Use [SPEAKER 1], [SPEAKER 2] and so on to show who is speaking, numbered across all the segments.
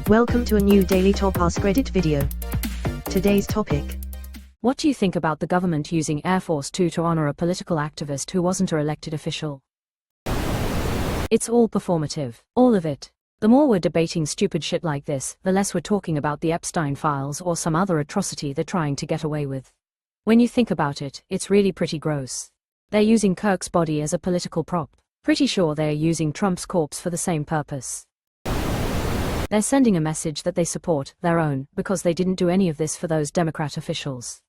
[SPEAKER 1] Welcome to a new Daily Top Askreddit video. Today's topic.
[SPEAKER 2] What do you think about the government using Air Force 2 to honor a political activist who wasn't an elected official? It's all performative. All of it. The more we're debating stupid shit like this, the less we're talking about the Epstein files or some other atrocity they're trying to get away with. When you think about it, it's really pretty gross. They're using Kirk's body as a political prop. Pretty sure they're using Trump's corpse for the same purpose. They're sending a message that they support their own, because they didn't do any of this for those Democrat officials.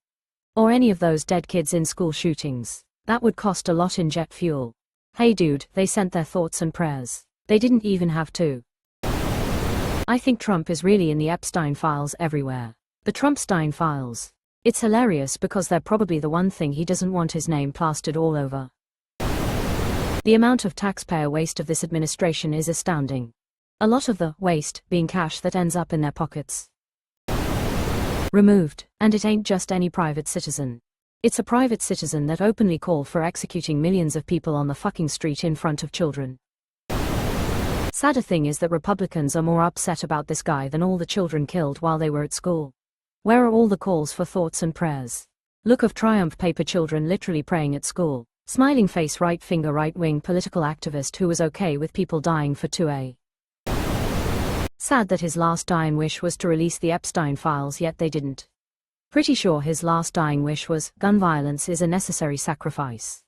[SPEAKER 2] Or any of those dead kids in school shootings. That would cost a lot in jet fuel. Hey dude, they sent their thoughts and prayers. They didn't even have to. I think Trump is really in the Epstein files everywhere. The Trumpstein files. It's hilarious because they're probably the one thing he doesn't want his name plastered all over. The amount of taxpayer waste of this administration is astounding. A lot of the waste being cash that ends up in their pockets. Removed, and it ain't just any private citizen. It's a private citizen that openly called for executing millions of people on the fucking street in front of children. Sadder thing is that Republicans are more upset about this guy than all the children killed while they were at school. Where are all the calls for thoughts and prayers? Look of triumph paper children literally praying at school. Smiling face right finger right wing political activist who was okay with people dying for 2A. Sad that his last dying wish was to release the Epstein files, yet they didn't. Pretty sure his last dying wish was, gun violence is a necessary sacrifice.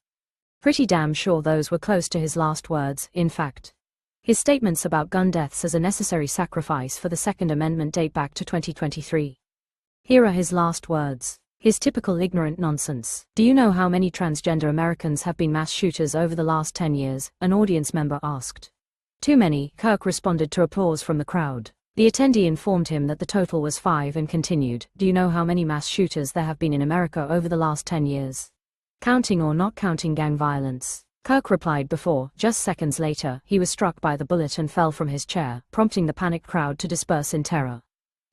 [SPEAKER 2] Pretty damn sure those were close to his last words, in fact. His statements about gun deaths as a necessary sacrifice for the Second Amendment date back to 2023. Here are his last words. His typical ignorant nonsense. Do you know how many transgender Americans have been mass shooters over the last 10 years? An audience member asked. Too many, Kirk responded to applause from the crowd. The attendee informed him that the total was 5 and continued, do you know how many mass shooters there have been in America over the last 10 years? Counting or not counting gang violence? Kirk replied before, just seconds later, he was struck by the bullet and fell from his chair, prompting the panicked crowd to disperse in terror.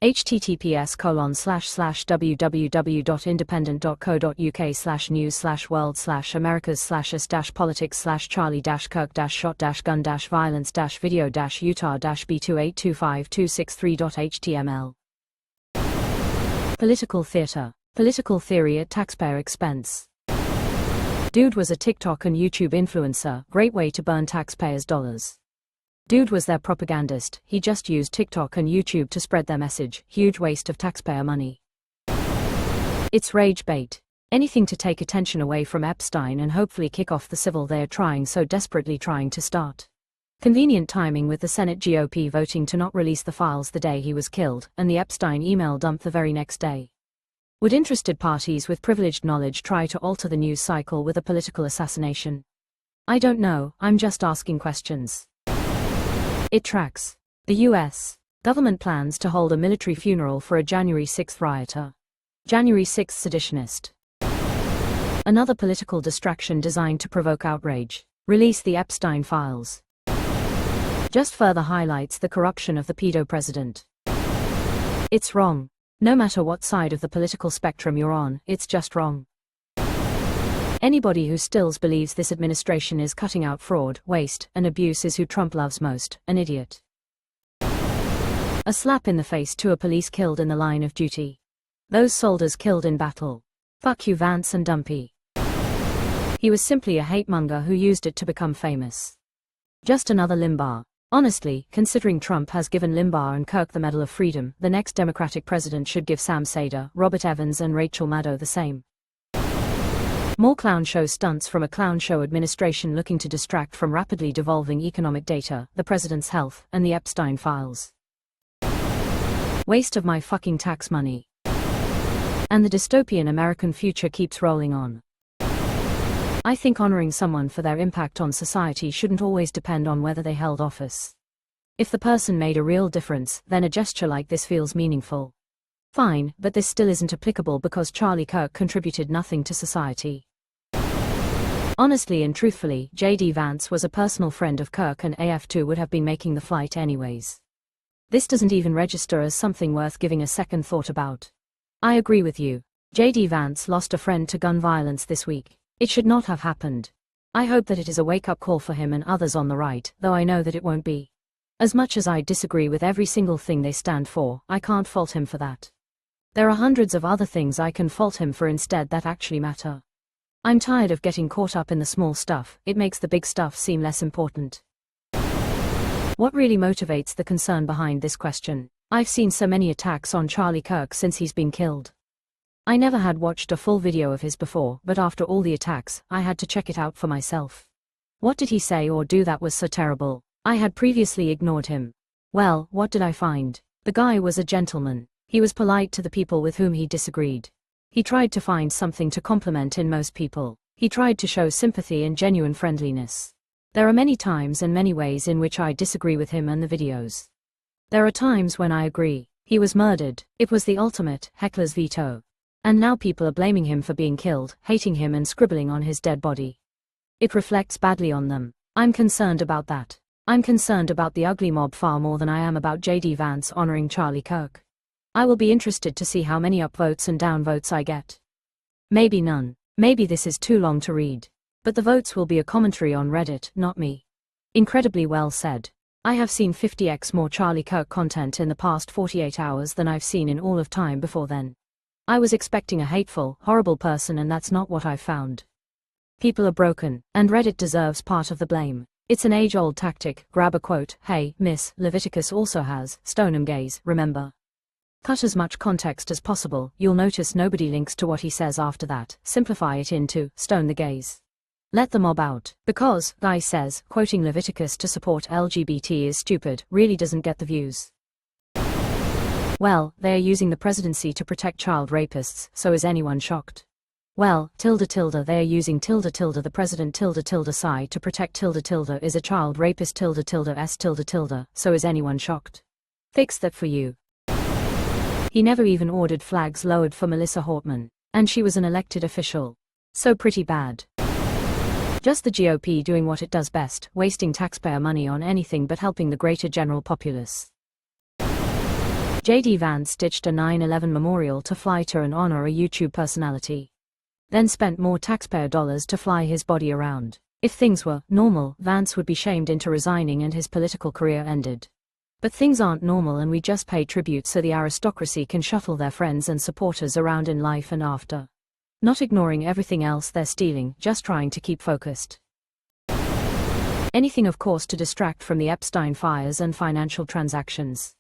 [SPEAKER 2] https://www.independent.co.uk/news/world/americas/sh-politics/charlie-kirk-shot-gun-violence-video-utah-b2825526.html. Political theater. Political theory at taxpayer expense. Dude was a TikTok and YouTube influencer, great way to burn taxpayers' dollars. Dude was their propagandist, he just used TikTok and YouTube to spread their message, huge waste of taxpayer money. It's rage bait. Anything to take attention away from Epstein and hopefully kick off the civil they are so desperately trying to start. Convenient timing with the Senate GOP voting to not release the files the day he was killed, and the Epstein email dump the very next day. Would interested parties with privileged knowledge try to alter the news cycle with a political assassination? I don't know, I'm just asking questions. It tracks. The U.S. government plans to hold a military funeral for a January 6 rioter. January 6 seditionist. Another political distraction designed to provoke outrage. Release the Epstein files. Just further highlights the corruption of the pedo president. It's wrong. No matter what side of the political spectrum you're on, it's just wrong. Anybody who still believes this administration is cutting out fraud, waste, and abuse is who Trump loves most, an idiot. A slap in the face to a police killed in the line of duty. Those soldiers killed in battle. Fuck you Vance and Dumpy. He was simply a hate-monger who used it to become famous. Just another Limbaugh. Honestly, considering Trump has given Limbaugh and Kirk the Medal of Freedom, the next Democratic president should give Sam Seder, Robert Evans and Rachel Maddow the same. More clown show stunts from a clown show administration looking to distract from rapidly devolving economic data, the president's health, and the Epstein files. Waste of my fucking tax money. And the dystopian American future keeps rolling on. I think honoring someone for their impact on society shouldn't always depend on whether they held office. If the person made a real difference, then a gesture like this feels meaningful. Fine, but this still isn't applicable because Charlie Kirk contributed nothing to society. Honestly and truthfully, J.D. Vance was a personal friend of Kirk and AF2 would have been making the flight anyways. This doesn't even register as something worth giving a second thought about. I agree with you. J.D. Vance lost a friend to gun violence this week. It should not have happened. I hope that it is a wake-up call for him and others on the right, though I know that it won't be. As much as I disagree with every single thing they stand for, I can't fault him for that. There are hundreds of other things I can fault him for instead that actually matter. I'm tired of getting caught up in the small stuff, it makes the big stuff seem less important. What really motivates the concern behind this question? I've seen so many attacks on Charlie Kirk since he's been killed. I never had watched a full video of his before, but after all the attacks, I had to check it out for myself. What did he say or do that was so terrible? I had previously ignored him. Well, what did I find? The guy was a gentleman. He was polite to the people with whom he disagreed. He tried to find something to compliment in most people. He tried to show sympathy and genuine friendliness. There are many times and many ways in which I disagree with him and the videos. There are times when I agree. He was murdered. It was the ultimate heckler's veto. And now people are blaming him for being killed, hating him and scribbling on his dead body. It reflects badly on them. I'm concerned about that. I'm concerned about the ugly mob far more than I am about J.D. Vance honoring Charlie Kirk. I will be interested to see how many upvotes and downvotes I get. Maybe none. Maybe this is too long to read. But the votes will be a commentary on Reddit, not me. Incredibly well said. I have seen 50x more Charlie Kirk content in the past 48 hours than I've seen in all of time before then. I was expecting a hateful, horrible person and that's not what I found. People are broken, and Reddit deserves part of the blame. It's an age-old tactic, grab a quote, hey, miss, Leviticus also has, stone 'em gays, remember? Cut as much context as possible, you'll notice nobody links to what he says after that, simplify it into, stone the gays. Let the mob out, because, guy says, quoting Leviticus to support LGBT is stupid, really doesn't get the views. Well, they are using the presidency to protect child rapists, so is anyone shocked? Well, they are using the president psi to protect is a child rapist so is anyone shocked? Fix that for you. He never even ordered flags lowered for Melissa Hortman. And she was an elected official. So pretty bad. Just the GOP doing what it does best, wasting taxpayer money on anything but helping the greater general populace. J.D. Vance stitched a 9/11 memorial to fly to and honor a YouTube personality. Then spent more taxpayer dollars to fly his body around. If things were normal, Vance would be shamed into resigning and his political career ended. But things aren't normal and we just pay tribute so the aristocracy can shuttle their friends and supporters around in life and after. Not ignoring everything else they're stealing, just trying to keep focused. Anything of course to distract from the Epstein files and financial transactions.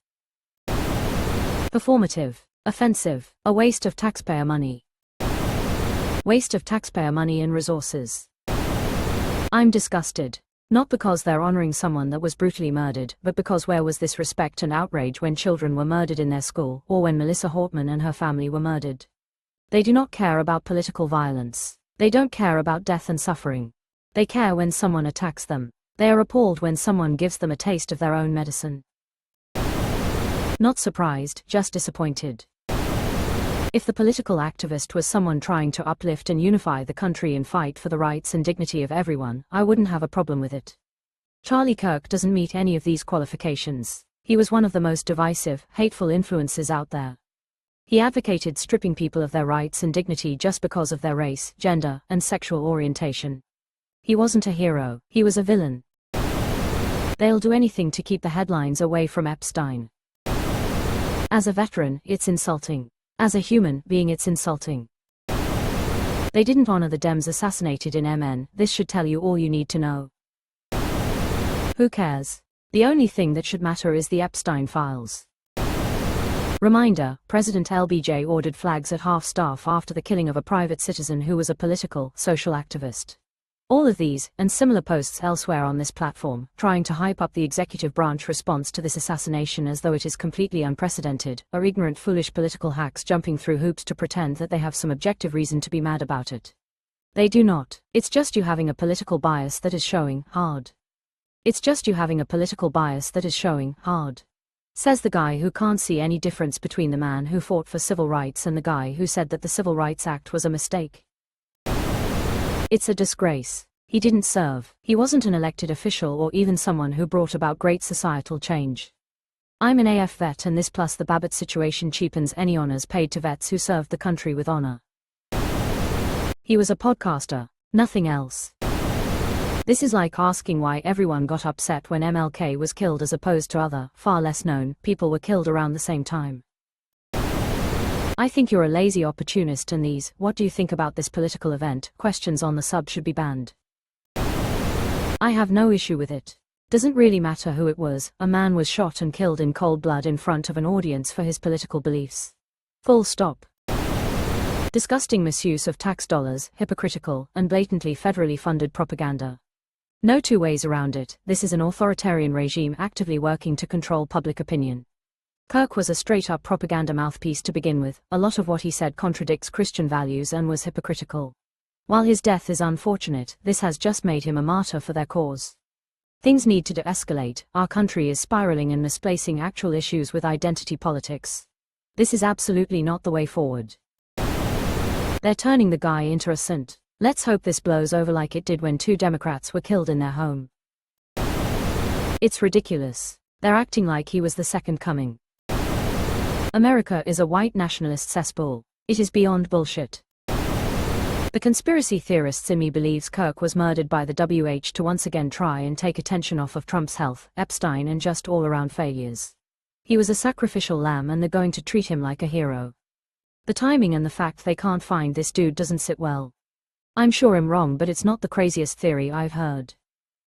[SPEAKER 2] Performative. Offensive. A waste of taxpayer money. Waste of taxpayer money and resources. I'm disgusted. Not because they're honoring someone that was brutally murdered, but because where was this respect and outrage when children were murdered in their school, or when Melissa Hortman and her family were murdered? They do not care about political violence. They don't care about death and suffering. They care when someone attacks them. They are appalled when someone gives them a taste of their own medicine. Not surprised, just disappointed. If the political activist was someone trying to uplift and unify the country and fight for the rights and dignity of everyone, I wouldn't have a problem with it. Charlie Kirk doesn't meet any of these qualifications. He was one of the most divisive, hateful influences out there. He advocated stripping people of their rights and dignity just because of their race, gender, and sexual orientation. He wasn't a hero, he was a villain. They'll do anything to keep the headlines away from Epstein. As a veteran, it's insulting. As a human being, it's insulting. They didn't honor the Dems assassinated in MN, this should tell you all you need to know. Who cares? The only thing that should matter is the Epstein files. Reminder, President LBJ ordered flags at half-staff after the killing of a private citizen who was a political, social activist. All of these, and similar posts elsewhere on this platform, trying to hype up the executive branch response to this assassination as though it is completely unprecedented, are ignorant foolish political hacks jumping through hoops to pretend that they have some objective reason to be mad about it. They do not. It's just you having a political bias that is showing hard. It's just you having a political bias that is showing hard. Says the guy who can't see any difference between the man who fought for civil rights and the guy who said that the Civil Rights Act was a mistake. It's a disgrace. He didn't serve. He wasn't an elected official or even someone who brought about great societal change. I'm an AF vet and this plus the Babbitt situation cheapens any honors paid to vets who served the country with honor. He was a podcaster. Nothing else. This is like asking why everyone got upset when MLK was killed as opposed to other, far less known, people were killed around the same time. I think you're a lazy opportunist, and these "what do you think about this political event" questions on the sub should be banned. I have no issue with it. Doesn't really matter who it was, a man was shot and killed in cold blood in front of an audience for his political beliefs. Full stop. Disgusting misuse of tax dollars, hypocritical, and blatantly federally funded propaganda. No two ways around it, this is an authoritarian regime actively working to control public opinion. Kirk was a straight-up propaganda mouthpiece to begin with. A lot of what he said contradicts Christian values and was hypocritical. While his death is unfortunate, this has just made him a martyr for their cause. Things need to de-escalate. Our country is spiraling and misplacing actual issues with identity politics. This is absolutely not the way forward. They're turning the guy into a saint. Let's hope this blows over like it did when 2 Democrats were killed in their home. It's ridiculous. They're acting like he was the second coming. America is a white nationalist cesspool. It is beyond bullshit. The conspiracy theorists in me believes Kirk was murdered by the WH to once again try and take attention off of Trump's health, Epstein, and just all-around failures. He was a sacrificial lamb and they're going to treat him like a hero. The timing and the fact they can't find this dude doesn't sit well. I'm sure I'm wrong, but it's not the craziest theory I've heard.